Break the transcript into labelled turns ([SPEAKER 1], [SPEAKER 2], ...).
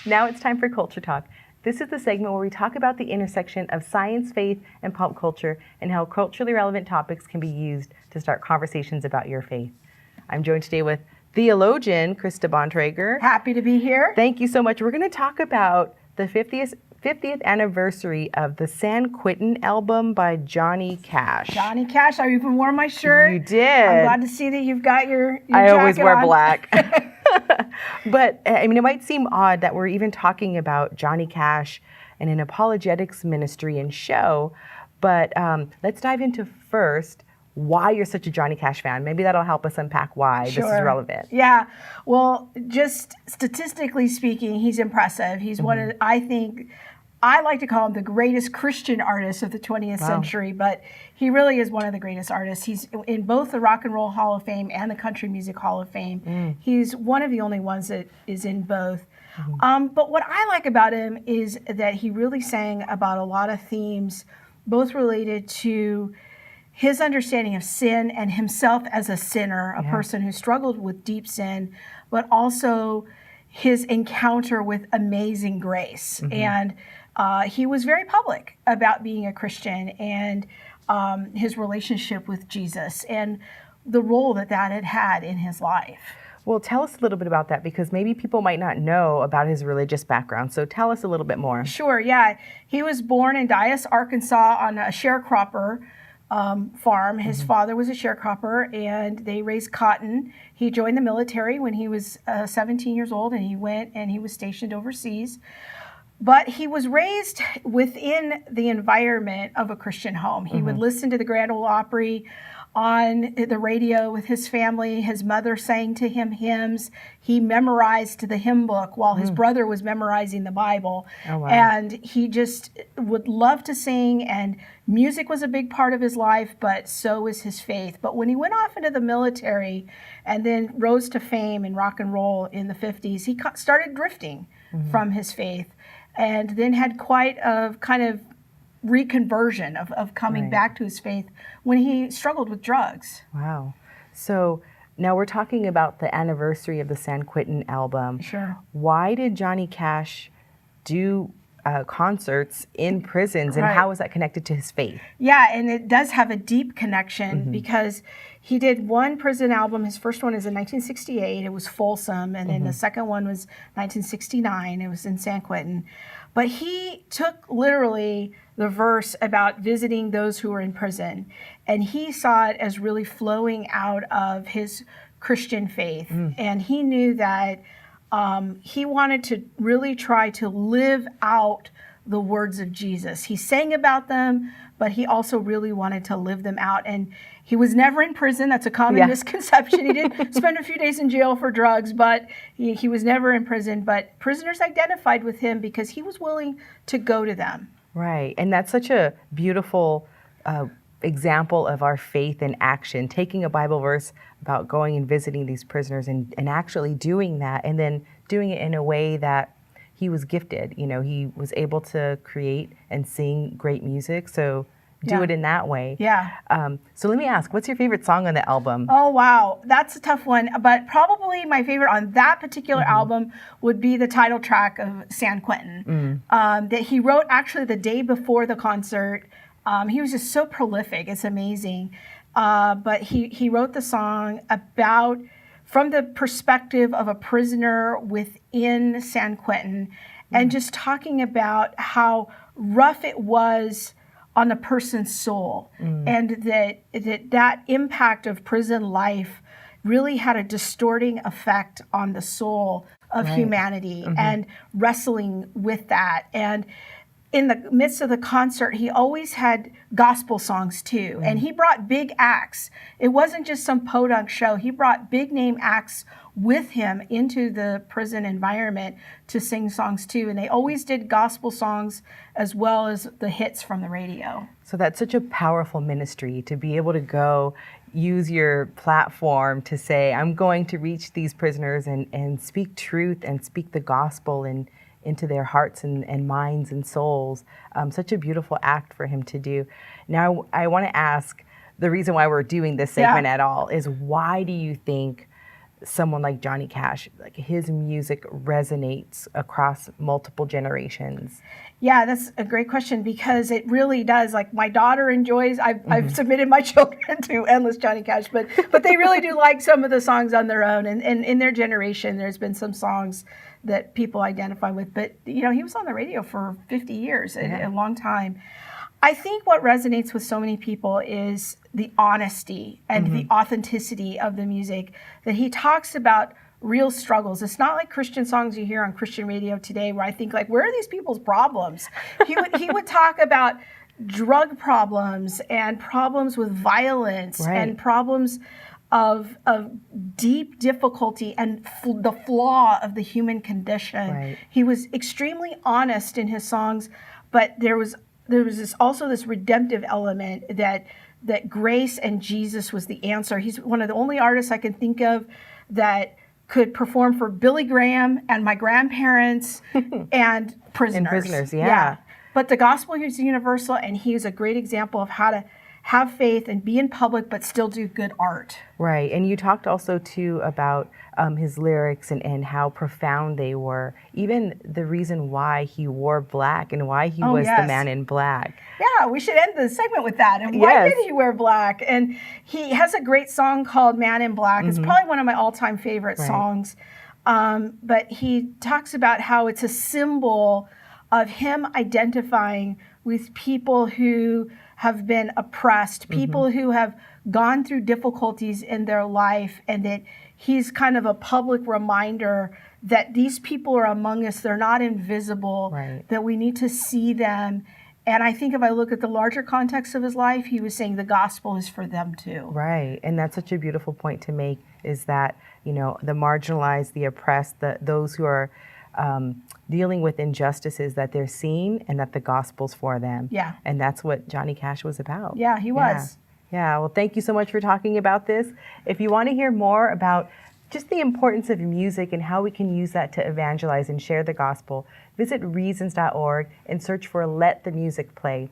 [SPEAKER 1] Now it's time for Culture Talk. This is the segment where we talk about the intersection of science, faith, and pop culture and how culturally relevant topics can be used to start conversations about your faith. I'm joined today with theologian Krista Bontrager.
[SPEAKER 2] Happy to be here.
[SPEAKER 1] Thank you so much. We're going to talk about the 50th anniversary of the San Quentin album by Johnny Cash.
[SPEAKER 2] Johnny Cash, I even wore my shirt.
[SPEAKER 1] You did.
[SPEAKER 2] I'm glad to see that you've got your
[SPEAKER 1] I always wear
[SPEAKER 2] on.
[SPEAKER 1] black. But I mean, it might seem odd that we're even talking about Johnny Cash and an apologetics ministry and show, but let's dive into first why you're such a Johnny Cash fan. Maybe that'll help us unpack why this is relevant.
[SPEAKER 2] Yeah. Well, just statistically speaking, he's impressive. He's one of, I like to call him the greatest Christian artist of the 20th century, but he really is one of the greatest artists. He's in both the Rock and Roll Hall of Fame and the Country Music Hall of Fame. He's one of the only ones that is in both. But what I like about him is that he really sang about a lot of themes, both related to his understanding of sin and himself as a sinner, a person who struggled with deep sin, but also his encounter with amazing grace. And he was very public about being a Christian and his relationship with Jesus and the role that that had in his life.
[SPEAKER 1] Well, tell us a little bit about that, because maybe people might not know about his religious background. So tell us a little bit more.
[SPEAKER 2] Sure, yeah. He was born in Dyess, Arkansas on a sharecropper farm. His father was a sharecropper and they raised cotton. He joined the military when he was 17 years old, and he went and he was stationed overseas. But he was raised within the environment of a Christian home. He would listen to the Grand Ole Opry on the radio with his family. His mother sang to him hymns. He memorized the hymn book while his brother was memorizing the Bible. Oh, wow. And he just would love to sing, and music was a big part of his life, but so was his faith. But when he went off into the military and then rose to fame in rock and roll in the 50s, he started drifting from his faith, and then had quite a kind of reconversion of coming back to his faith when he struggled with drugs. Wow.
[SPEAKER 1] So now we're talking about the anniversary of the San Quentin album.
[SPEAKER 2] Sure.
[SPEAKER 1] Why did Johnny Cash do concerts in prisons, and how is that connected to his faith?
[SPEAKER 2] Yeah, and it does have a deep connection because he did one prison album. His first one is in 1968. It was Folsom, and then the second one was 1969. It was in San Quentin. But he took literally the verse about visiting those who were in prison, and he saw it as really flowing out of his Christian faith. And he knew that he wanted to really try to live out the words of Jesus. He sang about them, but he also really wanted to live them out. And he was never in prison. That's a common misconception. He did spend a few days in jail for drugs, but he was never in prison. But prisoners identified with him because he was willing to go to them.
[SPEAKER 1] Right. And that's such a beautiful example of our faith in action, taking a Bible verse about going and visiting these prisoners and actually doing that, and then doing it in a way that he was gifted. You know, he was able to create and sing great music. So do it in that way.
[SPEAKER 2] Yeah.
[SPEAKER 1] So let me ask, what's your favorite song on the album?
[SPEAKER 2] Oh, wow. That's a tough one. But probably my favorite on that particular album would be the title track of San Quentin, that he wrote actually the day before the concert. He was just so prolific. It's amazing. But he wrote the song about, from the perspective of a prisoner within San Quentin, and just talking about how rough it was on a person's soul, and that impact of prison life really had a distorting effect on the soul of humanity, and wrestling with that. And in the midst of the concert, he always had gospel songs too, and he brought big acts. It wasn't just some podunk show. He brought big name acts with him into the prison environment to sing songs too, and they always did gospel songs as well as the hits from the radio.
[SPEAKER 1] So that's such a powerful ministry, to be able to go use your platform to say, I'm going to reach these prisoners and speak truth and speak the gospel and into their hearts and minds and souls. Such a beautiful act for him to do. Now, I want to ask, the reason why we're doing this segment at all is, why do you think someone like Johnny Cash, like his music resonates across multiple generations?
[SPEAKER 2] Yeah, that's a great question because it really does. Like my daughter enjoys. I've submitted my children to endless Johnny Cash, but they really do like some of the songs on their own. And in their generation, there's been some songs that people identify with. But you know, he was on the radio for 50 years, a long time. I think what resonates with so many people is the honesty and the authenticity of the music, that he talks about real struggles. It's not like Christian songs you hear on Christian radio today where I think like, where are these people's problems? He would talk about drug problems and problems with violence and problems of deep difficulty and the flaw of the human condition. He was extremely honest in his songs, but there was also this redemptive element that grace and Jesus was the answer. He's one of the only artists I can think of that could perform for Billy Graham and my grandparents and prisoners.
[SPEAKER 1] And prisoners, yeah.
[SPEAKER 2] But the gospel is universal, and he is a great example of how to have faith and be in public but still do good art.
[SPEAKER 1] Right. And you talked also too about his lyrics and how profound they were. Even the reason why he wore black and why he was the man in black.
[SPEAKER 2] Yeah, we should end the segment with that. And why did he wear black? And he has a great song called Man in Black. It's probably one of my all-time favorite songs. But he talks about how it's a symbol of him identifying with people who have been oppressed, people who have gone through difficulties in their life, and that he's kind of a public reminder that these people are among us. They're not invisible, that we need to see them. And I think if I look at the larger context of his life, he was saying the gospel is for them too.
[SPEAKER 1] Right. And that's such a beautiful point to make, is that, you know, the marginalized, the oppressed, those who are dealing with injustices, that they're seen and that the gospel's for them.
[SPEAKER 2] Yeah.
[SPEAKER 1] And that's what Johnny Cash was about.
[SPEAKER 2] Yeah, he was.
[SPEAKER 1] Yeah. Well, thank you so much for talking about this. If you want to hear more about just the importance of music and how we can use that to evangelize and share the gospel, visit reasons.org and search for Let the Music Play.